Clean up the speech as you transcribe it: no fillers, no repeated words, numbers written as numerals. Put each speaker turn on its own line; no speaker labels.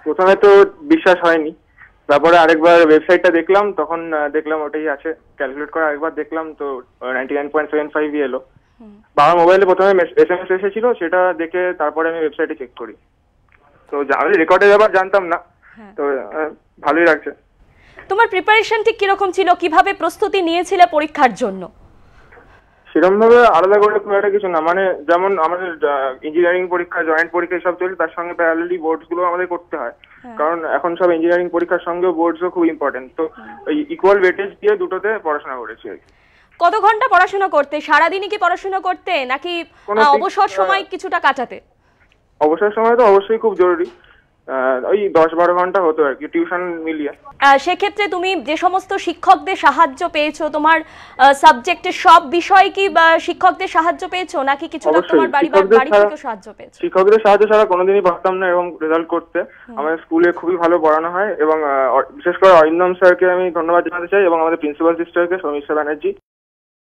প্রথমে তো বিশ্বাস হয়নি, তারপরে আরেকবার ওয়েবসাইটটা দেখলাম, তখন দেখলাম ওটাই আছে। ক্যালকুলেট করে আরেকবার দেখলাম তো 99.75 এলো। বাবার মোবাইলে প্রথমে SMS এসেছিল, সেটা দেখে তারপরে আমি ওয়েবসাইটে চেক করি। তো আমি রেকর্ডের ব্যাপার জানতাম না, তো ভালোই লাগছে।
তোমার প্রিপারেশন ঠিক কিরকম ছিল, কিভাবে প্রস্তুতি নিয়েছিলে পরীক্ষার জন্য?
সেরকম ভাবে আলাদা করে খুব একটা কিছু না, মানে যেমন আমাদের ইঞ্জিনিয়ারিং পরীক্ষা, জয়েন্ট পরীক্ষা সব চলছে, তার সঙ্গে প্যারালালি বোর্ডস গুলো আমাদের করতে হয়। কারণ এখন সব ইঞ্জিনিয়ারিং পরীক্ষার সঙ্গে বোর্ডসও খুব ইম্পর্টেন্ট, তো ওই ইকুয়াল ওয়েটেজ দিয়ে দুটোতে পড়াশোনা করেছি আর কি।
কত ঘন্টা পড়াশোনা করতে? সারাদিনই কি পড়াশোনা করতে নাকি অবসর সময় কিছুটা কাটাতে?
অবসর সময় তো অবশ্যই খুব জরুরি, ওই 10-12 ঘন্টা হতো আর কি, টিউশন মিলিয়ে।
সেক্ষেত্রে তুমি যে সমস্ত শিক্ষকদের সাহায্য পেয়েছো, তোমার সাবজেক্টের সব বিষয় কি শিক্ষকদের সাহায্য পেয়েছো নাকি কিছুটা তোমার বাড়ি থেকে সাহায্য পেয়েছো?
শিক্ষকদের সাহায্য ছাড়া কোনোদিনই পারতাম না এরকম রেজাল্ট করতে। আমাদের স্কুলে খুবই ভালো পড়ানো হয়, এবং বিশেষ করে অরিন্দম স্যারকে আমি ধন্যবাদ জানাতে চাই, এবং আমাদের প্রিন্সিপাল সিস্টারকে, সমীক্ষা ব্যানার্জি।